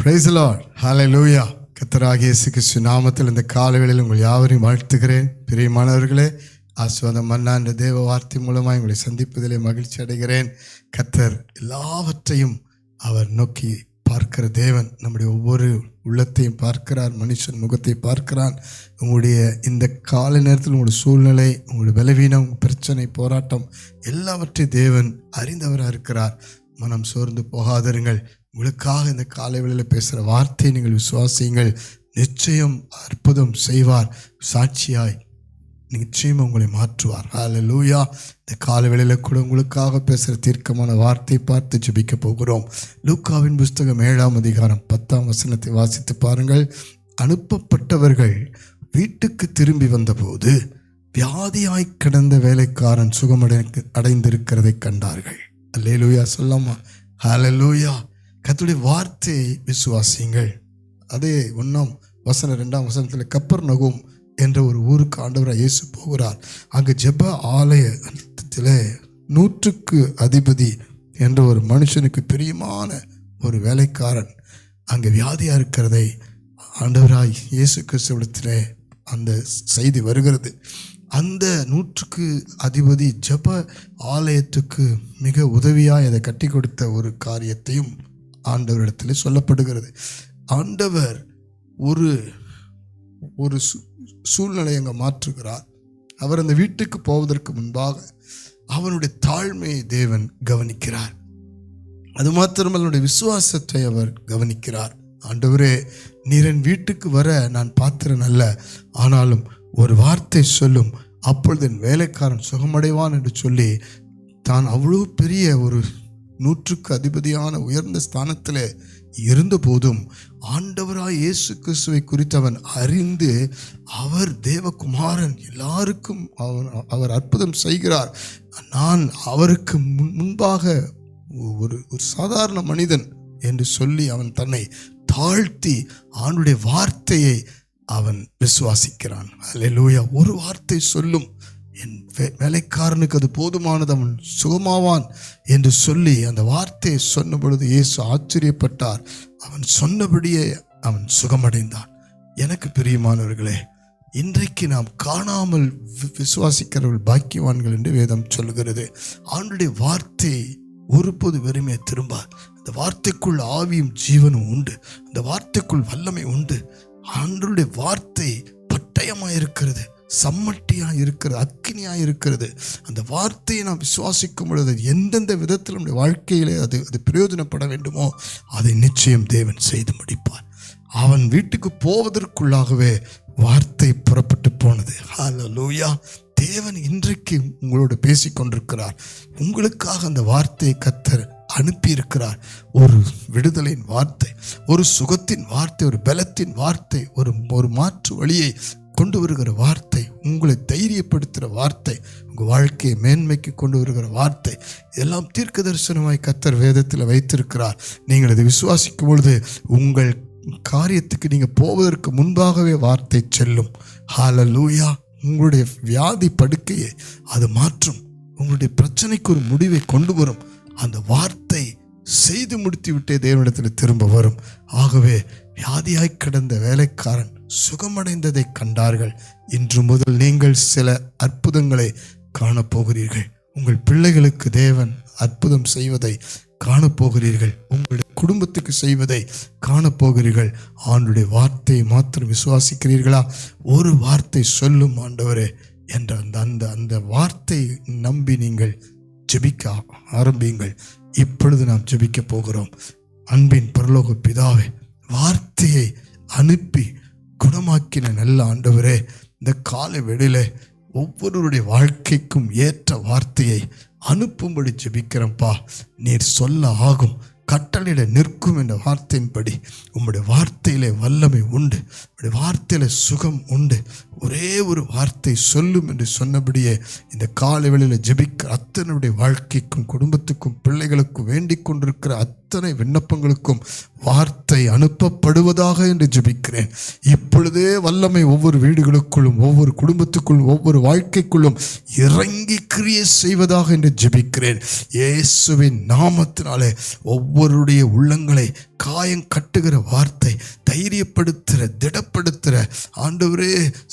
Praise the Lord, ஹல்லேலூயா. கர்த்தராகிய இயேசு கிறிஸ்து நாமத்தில் இந்த காலைவேளையில் உங்கள் யாவரையும் வாழ்த்துகிறேன். பிரியமானவர்களே, ஆசீர்வாதம் மன்னா என்ற தேவ வார்த்தை மூலமாக உங்களை சந்திப்பதிலே மகிழ்ச்சி அடைகிறேன். கர்த்தர் எல்லாவற்றையும் அவர் நோக்கி பார்க்கிற தேவன். நம்முடைய ஒவ்வொரு உள்ளத்தையும் பார்க்கிறார், மனுஷன் முகத்தை பார்க்கிறான். உங்களுடைய இந்த காலை நேரத்தில் உங்களுடைய சூழ்நிலை, உங்களுடைய பலவீனம், பிரச்சனை, போராட்டம் எல்லாவற்றையும் தேவன் அறிந்தவராக இருக்கிறார். மனம் சோர்ந்து போகாதிருங்கள். உங்களுக்காக இந்த காலை வேளையில் பேசுகிற வார்த்தையை நீங்கள் விசுவாசியுங்கள். நிச்சயம் அற்புதம் செய்வார். சாட்சியாய் நிச்சயம் உங்களை மாற்றுவார். ஹல்லேலூயா. இந்த காலை வேளையில் கூட உங்களுக்காக பேசுகிற தீர்க்கமான வார்த்தை பார்த்து ஜெபிக்க போகிறோம். லூக்காவின் புஸ்தகம் 7ஆம் அதிகாரம் 10ஆம் வசனத்தை வாசித்து பாருங்கள். அனுப்பப்பட்டவர்கள் வீட்டுக்கு திரும்பி வந்தபோது வியாதியாய் கிடந்த வேலைக்காரன் சுகமடைந்திருக்கிறதை கண்டார்கள். அல்லேலூயா சொல்லாமா? ஹல்லேலூயா. கர்த்தருடைய வார்த்தையை விசுவாசியுங்கள். அதே 1ஆம் வசனம் 2ஆம் வசனத்தில் கப்பர்நகூம் என்ற ஒரு ஊருக்கு ஆண்டவராக இயேசு போகிறார். அங்கு ஜெப ஆலயத்தில் 100க்கு அதிபதி என்ற ஒரு மனுஷனுக்கு பிரியமான ஒரு வேலைக்காரன் அங்கே வியாதியாக இருக்கிறதை ஆண்டவராய் இயேசு கிறிஸ்துவிடத்தில் அந்த செய்தி வருகிறது. அந்த 100க்கு அதிபதி ஜெப ஆலயத்துக்கு மிக உதவியாக அதை கட்டி கொடுத்த ஒரு காரியத்தையும் ஆண்டவரிடத்தில் சொல்லப்படுகிறது. ஆண்டவர் ஒரு சூழ்நிலை அங்கே மாற்றுகிறார். அவர் அந்த வீட்டுக்கு போவதற்கு முன்பாக அவனுடைய தாழ்மையை தேவன் கவனிக்கிறார். அது மாத்திரமல்ல, அவனுடைய விசுவாசத்தை அவர் கவனிக்கிறார். ஆண்டவரே, நீர் என் வீட்டுக்கு வர நான் பாத்திரன் அல்ல, ஆனாலும் ஒரு வார்த்தை சொல்லும், அப்பொழுது என் வேலைக்காரன் சுகமடைவான் என்று சொல்லி தான் அவ்வளோ பெரிய ஒரு 100க்கு அதிபதியான உயர்ந்த ஸ்தானத்தில் இருந்த போதும் ஆண்டவராய் இயேசு கிறிஸ்துவை குறித்து அவன் அறிந்து அவர் தேவகுமாரன், எல்லாருக்கும் அவர் அற்புதம் செய்கிறார், நான் அவருக்கு முன்பாக ஒரு சாதாரண மனிதன் என்று சொல்லி அவன் தன்னை தாழ்த்தி ஆண்டுடைய வார்த்தையை அவன் விசுவாசிக்கிறான். அல்லேலூயா. ஒரு வார்த்தை சொல்லும், என் வேலைக்காரனுக்கு அது போதுமானது, அவன் சுகமாவான் என்று சொல்லி அந்த வார்த்தையை சொன்ன பொழுது இயேசு ஆச்சரியப்பட்டார். அவன் சொன்னபடியே அவன் சுகமடைந்தான். எனக்கு பிரியமானவர்களே, இன்றைக்கு நாம் காணாமல் விசுவாசிக்கிறவர்கள் பாக்கியவான்கள் என்று வேதம் சொல்லுகிறது. ஆண்டுடைய வார்த்தை ஒருபோது வெறுமே திரும்பார். அந்த வார்த்தைக்குள் ஆவியும் ஜீவனும் உண்டு. அந்த வார்த்தைக்குள் வல்லமை உண்டு. ஆண்டவருடைய வார்த்தை பட்டயமாக இருக்கிறது, சம்மட்டியாக இருக்கிறது, அக்கினியாக இருக்கிறது. அந்த வார்த்தையை நாம் விசுவாசிக்கும் பொழுது எந்தெந்த விதத்தில் நம்முடைய வாழ்க்கையிலே அது பிரயோஜனப்பட வேண்டுமோ அதை நிச்சயம் தேவன் செய்து முடிப்பார். அவன் வீட்டுக்கு போவதற்குள்ளாகவே வார்த்தை புறப்பட்டு போனது. ஹல்லேலூயா. தேவன் இன்றைக்கு உங்களோடு பேசிக்கொண்டிருக்கிறார். உங்களுக்காக அந்த வார்த்தையை கர்த்தர் அனுப்பியிருக்கிறார். ஒரு விடுதலையின் வார்த்தை, ஒரு சுகத்தின் வார்த்தை, ஒரு பலத்தின் வார்த்தை, ஒரு மாற்று வழியை கொண்டு வருகிற வார்த்தை, உங்களை தைரியப்படுத்துகிற வார்த்தை, உங்கள் வாழ்க்கையை மேன்மைக்கு கொண்டு வருகிற வார்த்தை, எல்லாம் தீர்க்க தரிசனமாய் கர்த்தர் வேதத்தில் வைத்திருக்கிறார். நீங்கள் அதை விசுவாசிக்கும் பொழுது உங்கள் காரியத்துக்கு நீங்கள் போவதற்கு முன்பாகவே வார்த்தை செல்லும். ஹல்லேலூயா. உங்களுடைய வியாதி படுக்கையை அது மாற்றும். உங்களுடைய பிரச்சனைக்கு ஒரு முடிவை கொண்டு வரும். அந்த வார்த்தை செய்து முடித்து விட்டே தேவனிடத்தில் திரும்ப வரும். ஆகவே வியாதியாய் கிடந்த வேலைக்காரன் சுகமடைந்ததை கண்டார்கள். இன்று முதல் நீங்கள் சில அற்புதங்களை காணப்போகிறீர்கள். உங்கள் பிள்ளைகளுக்கு தேவன் அற்புதம் செய்வதை காணப்போகிறீர்கள். உங்களுடைய குடும்பத்துக்கு செய்வதை காணப்போகிறீர்கள். ஆண்டுடைய வார்த்தையை மாத்திரம் விசுவாசிக்கிறீர்களா? ஒரு வார்த்தை சொல்லும் ஆண்டவரே என்ற அந்த வார்த்தை நம்பி நீங்கள் ஜெபிக்க ஆரம்பியுங்கள். இப்பொழுது நாம் ஜெபிக்க போகிறோம். அன்பின் பரலோக பிதாவே, வார்த்தையை அனுப்பி குணமாக்கின நல்ல ஆண்டவரே, இந்த காலை வேளையிலே ஒவ்வொருவருடைய வாழ்க்கைக்கும் ஏற்ற வார்த்தையை அனுப்பும்படி ஜெபிக்கிறேன்ப்பா. நீர் சொல்ல ஆகும், கட்டளையிட நிற்கும் என்ற வார்த்தையின்படி உம்முடைய வார்த்தையிலே வல்லமை உண்டு, உம்முடைய வார்த்தையில சுகம் உண்டு. ஒரே ஒரு வார்த்தை சொல்லும் என்று சொன்னபடியே இந்த காலை வேளையில ஜெபிக்கிற அத்தனுடைய வாழ்க்கைக்கும் குடும்பத்துக்கும் பிள்ளைகளுக்கும் வேண்டிக் கொண்டிருக்கிற அத்தனை விண்ணப்பங்களுக்கும் வார்த்தை அனுப்பப்படுவதாக என்று ஜெபிக்கிறேன். இப்பொழுதே வல்லமை ஒவ்வொரு வீடுகளுக்குள்ளும், ஒவ்வொரு குடும்பத்துக்குள்ளும், ஒவ்வொரு வாழ்க்கைக்குள்ளும் இறங்கி கிரியை செய்வதாக என்று ஜெபிக்கிறேன். இயேசுவின் நாமத்தினாலே ஒவ்வொருடைய உள்ளங்களை காயம் கட்டுகிற வார்த்தை, தைரியப்படுத்துகிற, திடப்படுத்துகிற, ஆண்டவரே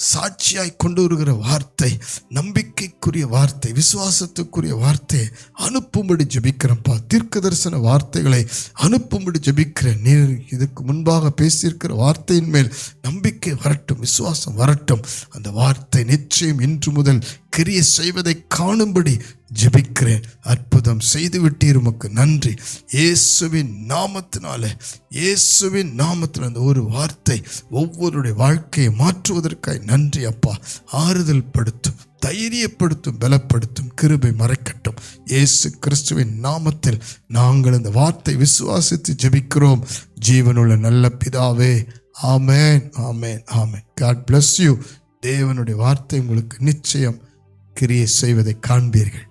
சாட்சியாய் கொண்டு வருகிற வார்த்தை, நம்பிக்கைக்குரிய வார்த்தை, விசுவாசத்துக்குரிய வார்த்தை அனுப்பும்படி ஜெபிக்கிறேன்ப்பா. தீர்க்க தரிசன வார்த்தைகளை அனுப்பும்படி ஜெபிக்கிறேன். நீர் இதுக்கு முன்பாக பேசியிருக்கிற வார்த்தையின் மேல் நம்பிக்கை வரட்டும், விசுவாசம் வரட்டும். அந்த வார்த்தை நிச்சயம் இன்று முதல் கிரியை செய்வதை காணும்படி ஜெபிக்கிறேன். அற்புதம் செய்துவிட்டீர், உமக்கு நன்றி. இயேசுவின் நாமத்தினாலே, இயேசுவின் நாமத்தில் அந்த ஒரு வார்த்தை ஒவ்வொருடைய வாழ்க்கையை மாற்றுவதற்காய் நன்றி அப்பா. ஆறுதல் படுத்தும், தைரியப்படுத்தும், பலப்படுத்தும், கிருபை மறைக்கட்டும். இயேசு கிறிஸ்துவின் நாமத்தில் நாங்கள் இந்த வார்த்தை விசுவாசித்து ஜெபிக்கிறோம் ஜீவனுள்ள நல்ல பிதாவே. ஆமேன், ஆமேன், ஆமேன். God bless you. தேவனுடைய வார்த்தை உங்களுக்கு நிச்சயம் கிரியை செய்வதை காண்பீர்கள்.